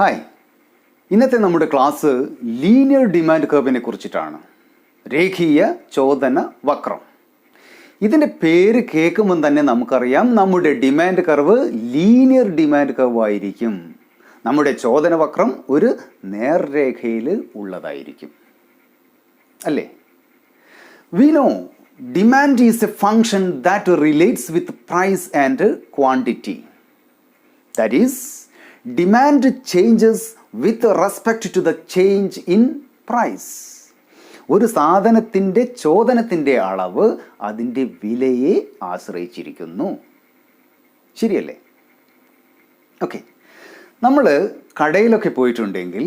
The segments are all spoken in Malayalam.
ഹായ്, ഇന്നത്തെ നമ്മുടെ ക്ലാസ് ലീനിയർ ഡിമാൻഡ് കർവിനെ കുറിച്ചിട്ടാണ്. രേഖീയ ചോദന വക്രം. ഇതിൻ്റെ പേര് കേൾക്കുമ്പോൾ തന്നെ നമുക്കറിയാം നമ്മുടെ demand curve linear demand curve ആയിരിക്കും. നമ്മുടെ ചോദന വക്രം ഒരു നേർരേഖയിൽ ഉള്ളതായിരിക്കും, അല്ലേ? We know demand is a function that relates with price and quantity. That is, demand changes with respect to the change in price. ഒരു സാധനത്തിൻ്റെ ചോദനത്തിൻ്റെ അളവ് അതിൻ്റെ വിലയെ ആശ്രയിച്ചിരിക്കുന്നു. ശരിയല്ലേ? ഓക്കെ, നമ്മൾ കടയിലൊക്കെ പോയിട്ടുണ്ടെങ്കിൽ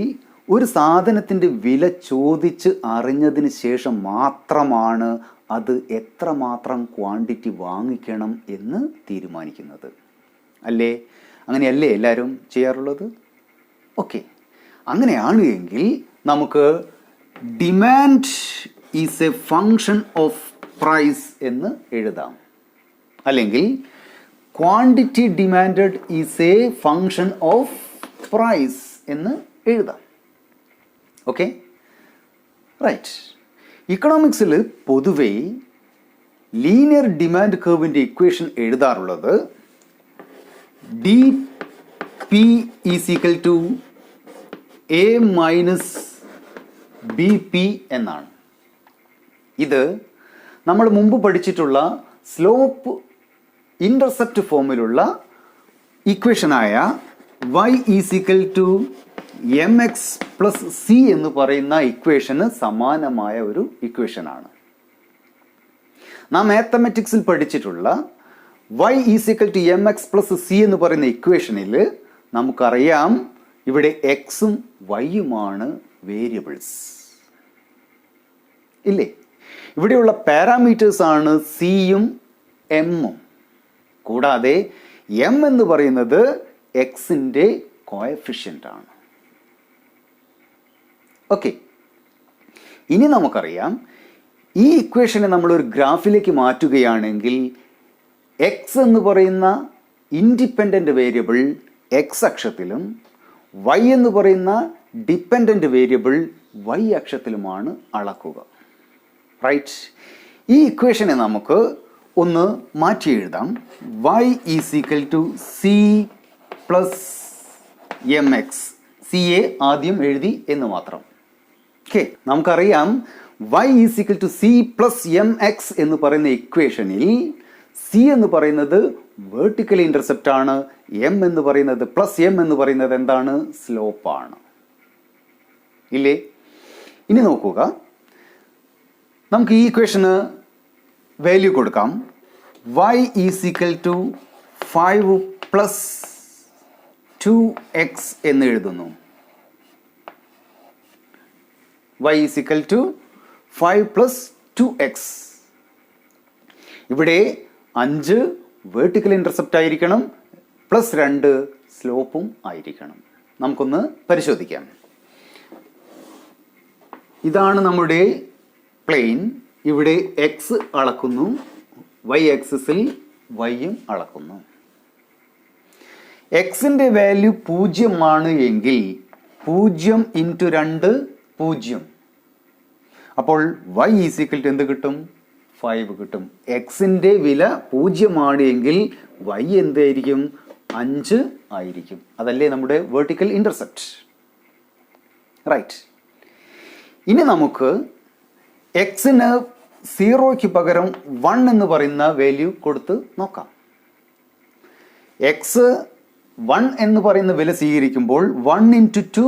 ഒരു സാധനത്തിൻ്റെ വില ചോദിച്ച് അറിഞ്ഞതിന് ശേഷം മാത്രമാണ് അത് എത്രമാത്രം ക്വാണ്ടിറ്റി വാങ്ങിക്കണം എന്ന് തീരുമാനിക്കുന്നത്, അല്ലേ? അങ്ങനെയല്ലേ എല്ലാവരും ചെയ്യാറുള്ളത്? ഓക്കെ, അങ്ങനെയാണ് എങ്കിൽ നമുക്ക് demand is a function of price എന്ന് എഴുതാം. അല്ലെങ്കിൽ quantity demanded is a function of price എന്ന് എഴുതാം. Okay, right. ഇക്കണോമിക്സിൽ പൊതുവേ ലീനിയർ ഡിമാൻഡ് കർവിൻ്റെ ഇക്വേഷൻ എഴുതാറുള്ളത് D P is equal to A minus B P എന്നാണ്. ഇത് നമ്മൾ മുമ്പ് പഠിച്ചിട്ടുള്ള സ്ലോപ്പ് ഇൻ്റർസെപ്റ്റ് ഫോമിലുള്ള ഇക്വേഷനായ y is equal to M X plus C എന്ന് പറയുന്ന ഇക്വേഷന് സമാനമായ ഒരു ഇക്വേഷനാണ്. നാം മാത്തമാറ്റിക്സിൽ പഠിച്ചിട്ടുള്ള y is equal to M X plus C എന്ന് പറയുന്ന ഇക്വേഷനിൽ നമുക്കറിയാം ഇവിടെ എക്സും വൈയുമാണ് വേരിയബിൾസ്, ഇല്ലേ? ഇവിടെയുള്ള പാരാമീറ്റേഴ്സ് ആണ് സിയും എമ്മും. കൂടാതെ എം എന്ന് പറയുന്നത് എക്സിൻ്റെ കോഎഫിഷ്യൻ്റ് ആണ്. ഓക്കെ, ഇനി നമുക്കറിയാം ഈ ഇക്വേഷനെ നമ്മളൊരു ഗ്രാഫിലേക്ക് മാറ്റുകയാണെങ്കിൽ എക്സ് എന്ന് പറയുന്ന ഇൻഡിപെൻഡൻ്റ് വേരിയബിൾ എക്സ് അക്ഷത്തിലും വൈ എന്ന് പറയുന്ന ഡിപ്പെൻഡൻ്റ് വേരിയബിൾ വൈ അക്ഷത്തിലുമാണ് അളക്കുക. റൈറ്റ്. ഈ ഇക്വേഷനെ നമുക്ക് ഒന്ന് മാറ്റി എഴുതാം. y is equal to C plus M X. C എ ആദ്യം എഴുതി എന്ന് മാത്രം. ഓക്കെ, നമുക്കറിയാം y is equal to C plus M X എന്ന് പറയുന്ന ഇക്വേഷനിൽ സി എന്ന് പറയുന്നത് വേർട്ടിക്കൽ ഇൻ്റർസെപ്റ്റ് ആണ്, എം എന്ന് പറയുന്നത് പ്ലസ് എം എന്ന് പറയുന്നത് എന്താണ്? സ്ലോപ്പാണ്, ഇല്ലേ? ഇനി നോക്കുക, നമുക്ക് ഈ ഇക്വേഷന് വാല്യൂ കൊടുക്കാം. y is equal to 5 plus 2x എന്ന് എഴുതുന്നു. y is equal to 5 plus 2x. ഇവിടെ 5 വേർട്ടിക്കൽ ഇൻ്റർസെപ്റ്റ് ആയിരിക്കണം, പ്ലസ് 2 സ്ലോപ്പും ആയിരിക്കണം. നമുക്കൊന്ന് പരിശോധിക്കാം. ഇതാണ് നമ്മുടെ പ്ലെയിൻ. ഇവിടെ എക്സ് അളക്കുന്നു, വൈ ആക്സിസിൽ വൈയും അളക്കുന്നു. എക്സിൻ്റെ വാല്യൂ 0 എങ്കിൽ 0 ഇൻറ്റു 2 0. അപ്പോൾ വൈ ഈസ് ഈക്വൽ ടു എന്ത് കിട്ടും? 5 കിട്ടും. എക്സിൻ്റെ വില 0 എങ്കിൽ വൈ എന്തായിരിക്കും? 5 ആയിരിക്കും. അതല്ലേ നമ്മുടെ വേർട്ടിക്കൽ ഇൻ്റർസെപ്റ്റ്. റൈറ്റ്. ഇനി നമുക്ക് എക്സിന് 0ക്ക് പകരം 1 എന്ന് പറയുന്ന വാല്യൂ കൊടുത്ത് നോക്കാം. എക്സ് 1 എന്ന് പറയുന്ന വില സ്വീകരിക്കുമ്പോൾ 1 ഇൻറ്റു 2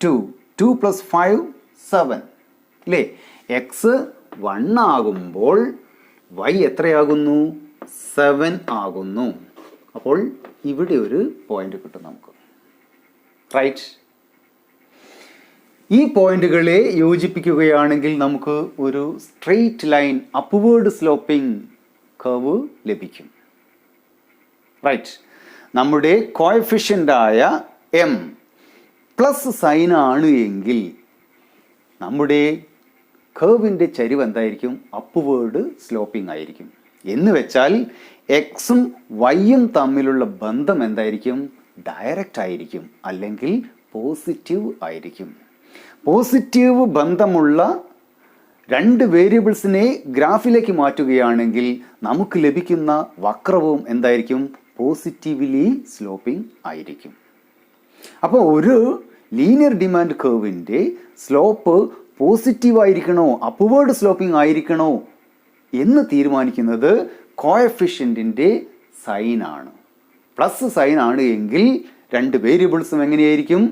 2 2 പ്ലസ് 5 7, അല്ലേ? എക്സ് 1 ആകുമ്പോൾ വൈ എത്രയാകുന്നു? 7 ആകുന്നു. അപ്പോൾ ഇവിടെ ഒരു പോയിന്റ് കിട്ടും നമുക്ക്. റൈറ്റ്. ഈ പോയിന്റുകളെ യോജിപ്പിക്കുകയാണെങ്കിൽ നമുക്ക് ഒരു straight line upward sloping curve ലഭിക്കും. റൈറ്റ്. നമ്മുടെ കോഎഫിഷ്യൻ്റായ എം പ്ലസ് സൈൻ ആണ് എങ്കിൽ നമ്മുടെ കർവിൻ്റെ ചരിവ് എന്തായിരിക്കും? അപ്വേർഡ് സ്ലോപ്പിംഗ് ആയിരിക്കും. എന്ന് വെച്ചാൽ എക്സും വൈയും തമ്മിലുള്ള ബന്ധം എന്തായിരിക്കും? ഡയറക്റ്റ് ആയിരിക്കും, അല്ലെങ്കിൽ പോസിറ്റീവ് ആയിരിക്കും. പോസിറ്റീവ് ബന്ധമുള്ള രണ്ട് വേരിയബിൾസിനെ ഗ്രാഫിലേക്ക് മാറ്റുകയാണെങ്കിൽ നമുക്ക് ലഭിക്കുന്ന വക്രവും എന്തായിരിക്കും? പോസിറ്റീവ്ലി സ്ലോപ്പിംഗ് ആയിരിക്കും. അപ്പോൾ ഒരു ലീനിയർ ഡിമാൻഡ് കർവിൻ്റെ സ്ലോപ്പ് പോസിറ്റീവ് ആയിരിക്കണോ അപ്വേർഡ് സ്ലോപ്പിംഗ് ആയിരിക്കണോ എന്ന് തീരുമാനിക്കുന്നത് കോഎഫിഷ്യൻറ്റിൻ്റെ സൈനാണ്. പ്ലസ് സൈൻ ആണ് എങ്കിൽ രണ്ട് വേരിയബിൾസും എങ്ങനെയായിരിക്കും?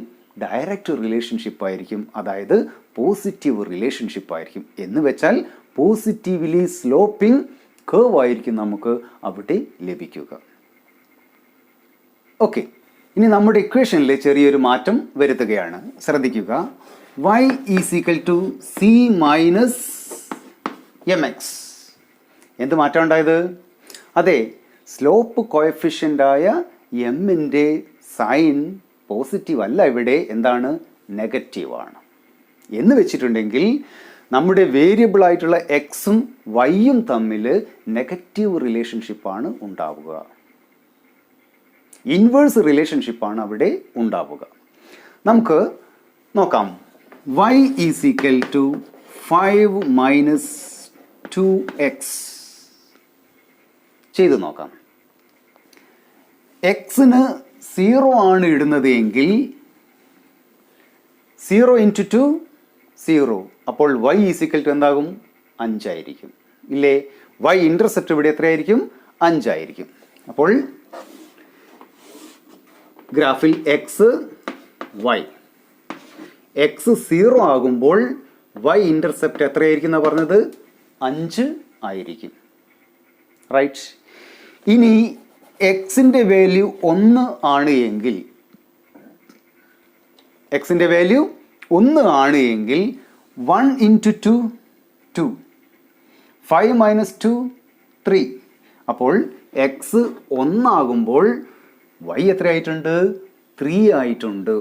ഡയറക്റ്റ് റിലേഷൻഷിപ്പ് ആയിരിക്കും, അതായത് പോസിറ്റീവ് റിലേഷൻഷിപ്പ് ആയിരിക്കും. എന്ന് വെച്ചാൽ പോസിറ്റീവ്ലി സ്ലോപ്പിംഗ് കർവ് ആയിരിക്കും നമുക്ക് അവിടെ ലഭിക്കുക. ഓക്കെ, ഇനി നമ്മുടെ ഇക്വേഷനിൽ ചെറിയൊരു മാറ്റം വരുത്തുകയാണ്. ശ്രദ്ധിക്കുക. y is equal to C minus M X. എന്ത് മാറ്റം ഉണ്ടായത്? അതെ, സ്ലോപ്പ് കോഎഫിഷ്യൻ്റായ എമ്മിൻ്റെ സൈൻ പോസിറ്റീവ് അല്ല, ഇവിടെ എന്താണ്? നെഗറ്റീവാണ്. എന്ന് വെച്ചിട്ടുണ്ടെങ്കിൽ നമ്മുടെ വേരിയബിൾ ആയിട്ടുള്ള എക്സും വൈയും തമ്മിൽ നെഗറ്റീവ് റിലേഷൻഷിപ്പാണ് ഉണ്ടാവുക. ഇൻവേഴ്സ് റിലേഷൻഷിപ്പാണ് അവിടെ ഉണ്ടാവുക. നമുക്ക് നോക്കാം. y is equal to 5 minus 2x ചെയ്ത് നോക്കാം. എക്സിന് 0 ആണ് ഇടുന്നത് എങ്കിൽ 0 ഇൻറ്റു 2 0. അപ്പോൾ y ഈസ് ഈക്വൽ ടു എന്താകും? 5 ആയിരിക്കും, ഇല്ലേ? y ഇൻ്റർസെപ്റ്റ് ഇവിടെ എത്രയായിരിക്കും? 5 ആയിരിക്കും. അപ്പോൾ ഗ്രാഫിൽ എക്സ് വൈ, എക്സ് 0 ആകുമ്പോൾ y ഇൻ്റർസെപ്റ്റ് എത്രയായിരിക്കും എന്നാണ് പറഞ്ഞത്? 5 ആയിരിക്കും. റൈറ്റ്. ഇനി എക്സിൻ്റെ വാല്യൂ 1 ആണ് എങ്കിൽ, എക്സിൻ്റെ വാല്യൂ 1 ആണ് എങ്കിൽ 1 ഇൻറ്റു 2 2, 5 മൈനസ് 2 3. അപ്പോൾ എക്സ് 1 ആകുമ്പോൾ y എത്രയായിട്ടുണ്ട്? 3 ആയിട്ടുണ്ട്.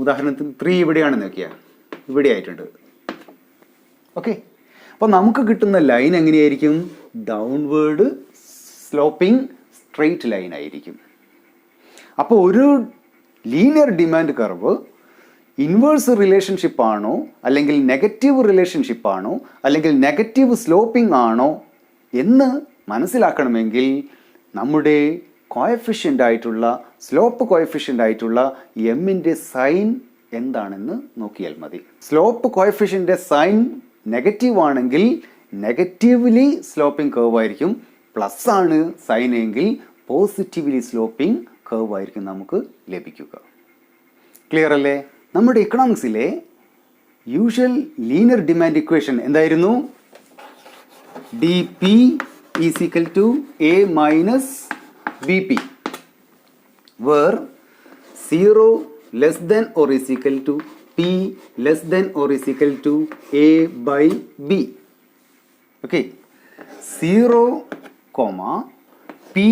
ഉദാഹരണത്തിന് 3 ഇവിടെയാണെന്ന് നോക്കിയാൽ ഇവിടെ ആയിട്ടുണ്ട്. ഓക്കെ, അപ്പോൾ നമുക്ക് കിട്ടുന്ന ലൈൻ എങ്ങനെയായിരിക്കും? ഡൗൺവേർഡ് സ്ലോപ്പിംഗ് സ്ട്രെയിറ്റ് ലൈൻ ആയിരിക്കും. അപ്പോൾ ഒരു linear demand curve inverse relationship ആണോ അല്ലെങ്കിൽ നെഗറ്റീവ് റിലേഷൻഷിപ്പ് ആണോ അല്ലെങ്കിൽ നെഗറ്റീവ് സ്ലോപ്പിംഗ് ആണോ എന്ന് മനസ്സിലാക്കണമെങ്കിൽ നമ്മുടെ കോഎഫിഷ്യൻ്റ് ആയിട്ടുള്ള സ്ലോപ്പ് കോഎഫിഷ്യൻ്റ് ആയിട്ടുള്ള എമ്മിൻ്റെ സൈൻ എന്താണെന്ന് നോക്കിയാൽ മതി. സ്ലോപ്പ് കോഎഫിഷ്യൻ്റെ സൈൻ നെഗറ്റീവ് ആണെങ്കിൽ നെഗറ്റീവ്ലി സ്ലോപ്പിംഗ് കർവ് ആയിരിക്കും. പ്ലസ് ആണ് സൈൻ എങ്കിൽ പോസിറ്റീവ്ലി സ്ലോപ്പിംഗ് കർവ് ആയിരിക്കും നമുക്ക് ലഭിക്കുക. ക്ലിയർ അല്ലേ? നമ്മുടെ ഇക്കണോമിക്സിലെ യൂഷ്വൽ ലീനിയർ ഡിമാൻഡ് ഇക്വേഷൻ എന്തായിരുന്നു? D P is equal to A minus B P, where 0 less than or is equal to P less than or is equal to A by B. Okay, 0, P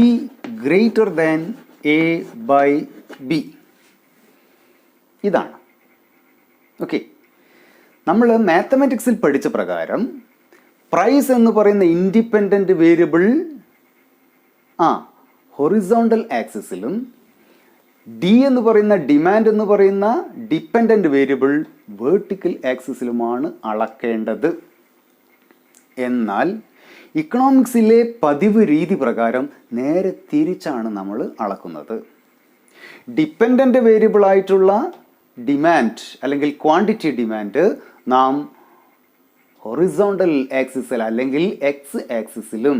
greater than A by B. ഇതാണ്. ഓക്കെ, നമ്മൾ മാത്തമാറ്റിക്സിൽ പഠിച്ച പ്രകാരം പ്രൈസ് എന്ന് പറയുന്ന ഇൻഡിപെൻഡൻറ്റ് വേരിയബിൾ ഹൊറിസോണ്ടൽ ആക്സിസിലും ഡി എന്ന് പറയുന്ന ഡിമാൻഡ് എന്ന് പറയുന്ന ഡിപ്പെൻഡൻറ്റ് വേരിയബിൾ വേർട്ടിക്കൽ ആക്സിസിലുമാണ് അളക്കേണ്ടത്. എന്നാൽ ഇക്കണോമിക്സിലെ പതിവ് രീതി പ്രകാരം നേരെ തിരിച്ചാണ് നമ്മൾ അളക്കുന്നത്. ഡിപ്പെൻഡൻറ്റ് വേരിയബിൾ ആയിട്ടുള്ള ഡിമാൻഡ് അല്ലെങ്കിൽ ക്വാണ്ടിറ്റി ഡിമാൻഡ് നാം ഹൊറിസോണ്ടൽ ആക്സിസിൽ അല്ലെങ്കിൽ എക്സ് ആക്സിസിലും,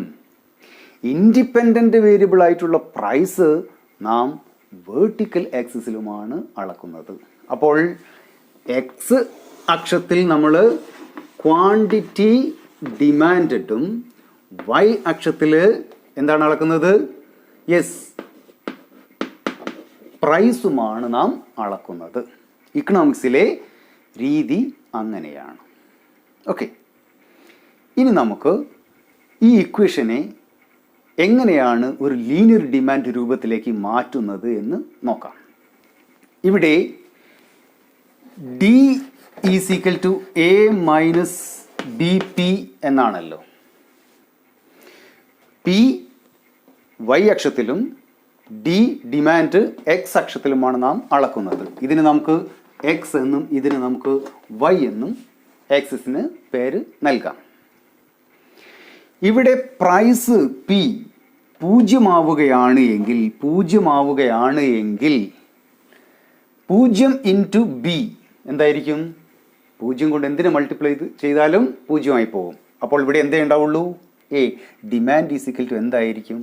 ഇൻഡിപെൻഡൻറ്റ് വേരിയബിൾ ആയിട്ടുള്ള പ്രൈസ് നാം വേർട്ടിക്കൽ ആക്സിസിലുമാണ് അളക്കുന്നത്. അപ്പോൾ എക്സ് അക്ഷത്തിൽ നമ്മൾ ക്വാണ്ടിറ്റി ഡിമാൻഡും വൈ അക്ഷത്തിൽ എന്താണ് അളക്കുന്നത്? യെസ്, പ്രൈസുമാണ് നാം അളക്കുന്നത്. ഇക്കണോമിക്സിലെ രീതി അങ്ങനെയാണ്. ഓക്കെ, ഇനി നമുക്ക് ഈ ഇക്വേഷനെ എങ്ങനെയാണ് ഒരു ലീനിയർ ഡിമാൻഡ് രൂപത്തിലേക്ക് മാറ്റുന്നത് എന്ന് നോക്കാം. ഇവിടെ D is equal to A minus B P എന്നാണല്ലോ. പി വൈ അക്ഷത്തിലും ഡിമാൻഡ് എക്സ് അക്ഷത്തിലുമാണ് നാം അളക്കുന്നത്. ഇതിന് നമുക്ക് എക്സ് എന്നും ഇതിന് നമുക്ക് വൈ എന്നും ആക്സിസിന് പേര് നൽകാം. ഇവിടെ പ്രൈസ് പി പൂജ്യമാവുകയാണ് എങ്കിൽ 0 ഇൻറ്റു ബി എന്തായിരിക്കും? 0 കൊണ്ട് എന്തിനെ മൾട്ടിപ്ലൈ ചെയ്താലും 0 പോകും. അപ്പോൾ ഇവിടെ എന്തേ ഉണ്ടാവുള്ളൂ? A. Demand is equal to എന്തായിരിക്കും?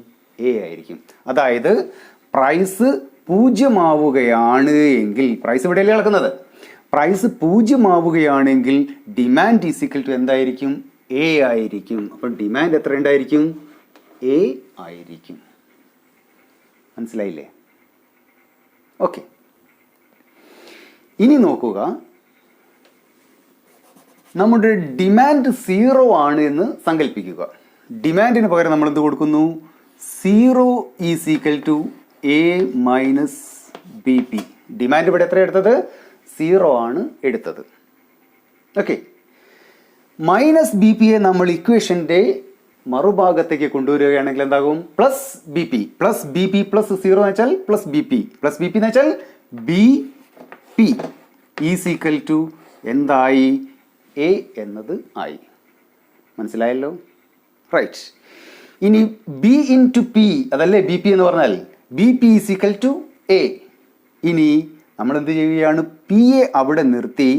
എ ആയിരിക്കും. അതായത് പ്രൈസ് 0 ആവുകയാണ് എങ്കിൽ, പ്രൈസ് ഇവിടെയല്ലേ നടക്കുന്നത്, പ്രൈസ് 0 ആവുകയാണെങ്കിൽ ഡിമാൻഡ് ഈസ് ഈക്വൽ ടു എന്തായിരിക്കും? എ ആയിരിക്കും. അപ്പോൾ ഡിമാൻഡ് എത്ര ഉണ്ടായിരിക്കും? എ ആയിരിക്കും. മനസ്സിലായില്ലേ? ഓക്കെ. ഇനി നോക്കുക, നമ്മുടെ ഡിമാൻഡ് 0 ആണ് എന്ന് സങ്കല്പിക്കുക. ഡിമാൻഡിന് പകരം നമ്മൾ എന്ത് കൊടുക്കുന്നു? 0 is equal to A minus B P. Demand ഇവിടെ എത്ര എടുത്തത്? 0 ആണ് എടുത്തത്. ഓക്കെ. മൈനസ് ബി പിയെ നമ്മൾ ഇക്വേഷൻ്റെ മറുഭാഗത്തേക്ക് കൊണ്ടുവരികയാണെങ്കിൽ എന്താകും? Plus B P. Plus B P plus 0 എന്ന് വെച്ചാൽ plus B P. Plus B P എന്ന് വെച്ചാൽ B P is equal to എന്തായി? എ എന്നത് ആയി. മനസ്സിലായല്ലോ? റൈറ്റ്. ഇനി ബി ഇൻറ്റു പി, അതല്ലേ ബി പി എന്ന് പറഞ്ഞാൽ? B P is equal to A. ഇനി നമ്മൾ എന്ത് ചെയ്യുകയാണ്? പി എ അവിടെ നിർത്തി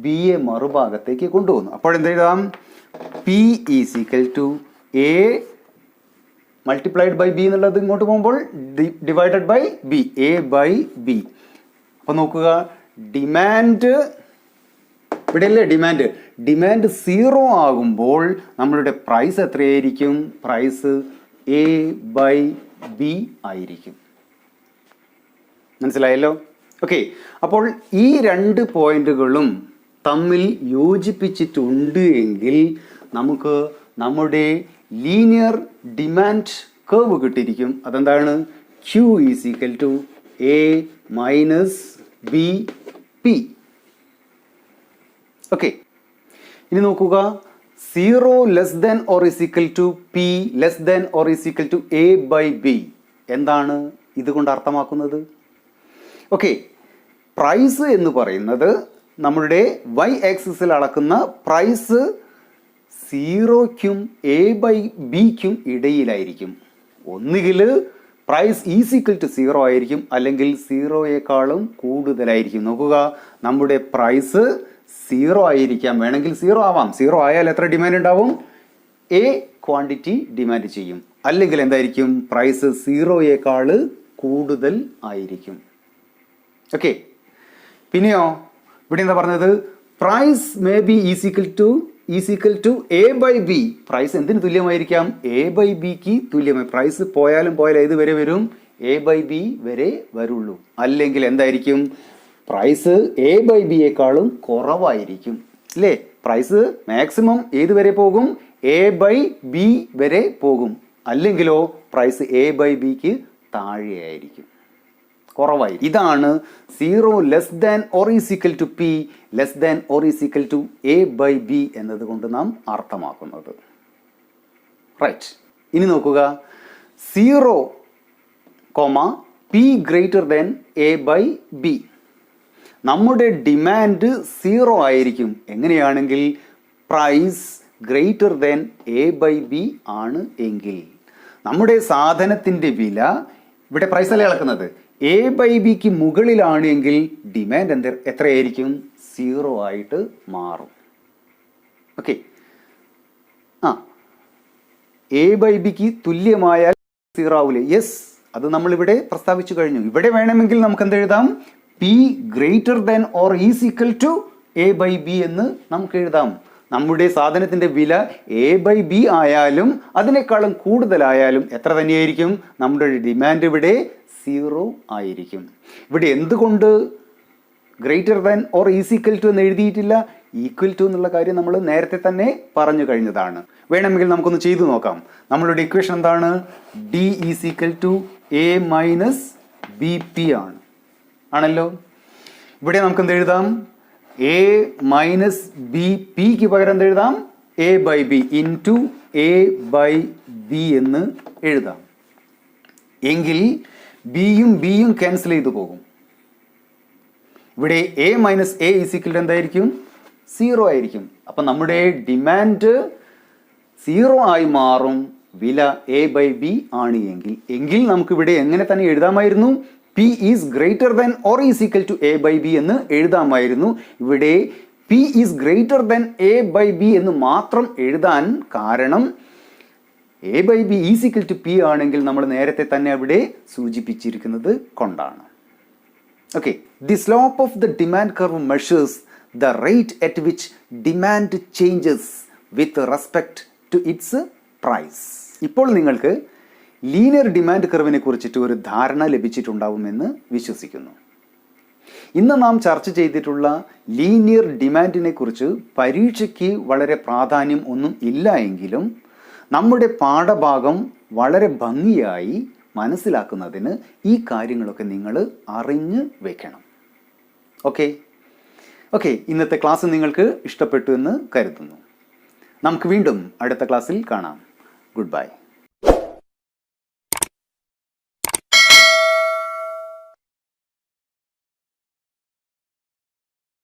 ബി എ മറുഭാഗത്തേക്ക് കൊണ്ടുപോകുന്നു. അപ്പോൾ എന്ത് എഴുതാം? P is equal to A multiplied by B എന്നുള്ളത് ഇങ്ങോട്ട് പോകുമ്പോൾ divided by B, A by B. അപ്പോൾ നോക്കുക, ഡിമാൻഡ് ഇവിടെയല്ലേ ഡിമാൻഡ്? ഡിമാൻഡ് 0 ആകുമ്പോൾ നമ്മളുടെ പ്രൈസ് എത്രയായിരിക്കും? പ്രൈസ് എ ബൈ ബി ആയിരിക്കും. മനസ്സിലായല്ലോ? ഓക്കെ. അപ്പോൾ ഈ 2 പോയിന്റുകളും തമ്മിൽ യോജിപ്പിച്ചിട്ടുണ്ട് എങ്കിൽ നമുക്ക് നമ്മുടെ ലീനിയർ ഡിമാൻഡ് കർവ് കിട്ടിയിരിക്കും. അതെന്താണ്? Q is equal to A minus B P. Okay. ഇനി നോക്കുക, 0 less than or is equal to P less than or is equal to A by B. എന്താണ് ഇതുകൊണ്ട് അർത്ഥമാക്കുന്നത്? ഓക്കെ. പ്രൈസ് എന്ന് പറയുന്നത് നമ്മളുടെ വൈ ആക്സിസിൽ അളക്കുന്ന പ്രൈസ് 0ക്കും എ ബൈ ബിക്കും ഇടയിലായിരിക്കും. ഒന്നുകിൽ പ്രൈസ് ഈസ് ഈക്വൽ ടു 0 ആയിരിക്കും, അല്ലെങ്കിൽ 0യേക്കാളും കൂടുതലായിരിക്കും. നോക്കുക, നമ്മുടെ പ്രൈസ് 0 ആയിരിക്കാം, വേണമെങ്കിൽ 0 ആവാം. 0 ആയാൽ എത്ര ഡിമാൻഡ് ഉണ്ടാവും? എ ക്വാണ്ടിറ്റി ഡിമാൻഡ് ചെയ്യും. അല്ലെങ്കിൽ എന്തായിരിക്കും? പ്രൈസ് 0യേക്കാൾ കൂടുതൽ ആയിരിക്കും. ഓക്കെ. പിന്നെയോ ഇവിടെ എന്താ പറഞ്ഞത്? Price may be is equal to A by B. Price എന്തിന് തുല്യമായിരിക്കാം? എ ബൈ ബിക്ക് തുല്യമായി. പ്രൈസ് പോയാലും ഏത് വരെ വരും? എ ബൈ ബി വരെ വരുള്ളൂ. അല്ലെങ്കിൽ എന്തായിരിക്കും? പ്രൈസ് എ ബൈ ബിയേക്കാളും കുറവായിരിക്കും. അല്ലേ? പ്രൈസ് മാക്സിമം ഏത് വരെ പോകും? എ ബൈ ബി വരെ പോകും. അല്ലെങ്കിലോ പ്രൈസ് എ ബൈ ബിക്ക് താഴെയായിരിക്കും, കുറവായി. ഇതാണ് 0 less than or is equal to P less than or is equal to A by B എന്നതുകൊണ്ട് നാം അർത്ഥമാക്കുന്നത്. റൈറ്റ്. ഇനി നോക്കുക, 0, P greater than A by B. നമ്മുടെ ഡിമാൻഡ് 0 ആയിരിക്കും. എങ്ങനെയാണെങ്കിൽ? Price greater than A by B ആണ് എങ്കിൽ. നമ്മുടെ സാധനത്തിൻ്റെ വില ഇവിടെ പ്രൈസ് അല്ലേ അളക്കുന്നത്? എ ബൈ ബിക്ക് മുകളിലാണ് എങ്കിൽ ഡിമാൻഡ് എത്രയായിരിക്കും? 0 ആയിട്ട് മാറും. ഓക്കെ. എ ബൈ ബിക്ക് തുല്യമായാൽ 0 ആവൂലേ? യെസ്, അത് നമ്മളിവിടെ പ്രസ്താവിച്ചു കഴിഞ്ഞു. ഇവിടെ വേണമെങ്കിൽ നമുക്ക് എന്തെഴുതാം? P greater than or is equal to A by B എന്ന് നമുക്ക് എഴുതാം. നമ്മുടെ സാധനത്തിൻ്റെ വില എ ബൈ ബി ആയാലും അതിനേക്കാളും കൂടുതലായാലും എത്ര തന്നെയായിരിക്കും? നമ്മുടെ ഡിമാൻഡ് ഇവിടെ 0 ആയിരിക്കും. ഇവിടെ എന്തുകൊണ്ട് greater than or is equal to എന്ന് എഴുതിയിട്ടില്ല? ഈക്വൽ ടു എന്നുള്ള കാര്യം നമ്മൾ നേരത്തെ തന്നെ പറഞ്ഞു കഴിഞ്ഞതാണ്. വേണമെങ്കിൽ നമുക്കൊന്ന് ചെയ്തു നോക്കാം. നമ്മളുടെ ഇക്വേഷൻ എന്താണ്? D is equal to A minus B P ആണല്ലോ. ഇവിടെ നമുക്ക് എന്ത് എഴുതാം? എ മൈനസ് ബി പിക്ക് പകരം എന്ത് എഴുതാം? A by B into A by B എന്ന് എഴുതാം. എങ്കിൽ ബിയും ക്യാൻസൽ ചെയ്തു പോകും. ഇവിടെ എ മൈനസ് എ ഈസിക്കൽ എന്തായിരിക്കും? 0 ആയിരിക്കും. അപ്പം നമ്മുടെ ഡിമാൻഡ് 0 ആയി മാറും വില A/B ആണ് എങ്കിൽ നമുക്കിവിടെ എങ്ങനെ തന്നെ എഴുതാമായിരുന്നു? P is greater than or is equal to A/B എന്ന് എഴുതാമായിരുന്നു. ഇവിടെ P is greater than A/B എന്ന് മാത്രം എഴുതാൻ കാരണം A/B is equal to P ആണെങ്കിൽ നമ്മൾ നേരത്തെ തന്നെ അവിടെ സൂചിപ്പിച്ചിരിക്കുന്നത് കൊണ്ടാണ്. Okay, the slope of the demand curve measures the rate at which demand changes with respect to its price. ഇപ്പോൾ നിങ്ങൾക്ക് ലീനിയർ ഡിമാൻഡ് കർവിനെ കുറിച്ചിട്ട് ഒരു ധാരണ ലഭിച്ചിട്ടുണ്ടാവുമെന്ന് വിശ്വസിക്കുന്നു. ഇന്ന് നാം ചർച്ച ചെയ്തിട്ടുള്ള ലീനിയർ ഡിമാൻഡിനെ കുറിച്ച് പരീക്ഷയ്ക്ക് വളരെ പ്രാധാന്യം ഒന്നും ഇല്ല എങ്കിലും നമ്മുടെ പാഠഭാഗം വളരെ ഭംഗിയായി മനസ്സിലാക്കുന്നതിന് ഈ കാര്യങ്ങളൊക്കെ നിങ്ങൾ അറിഞ്ഞ് വെക്കണം. ഓക്കെ, ഇന്നത്തെ ക്ലാസ് നിങ്ങൾക്ക് ഇഷ്ടപ്പെട്ടു എന്ന് കരുതുന്നു. നമുക്ക് വീണ്ടും അടുത്ത ക്ലാസ്സിൽ കാണാം. Good bye.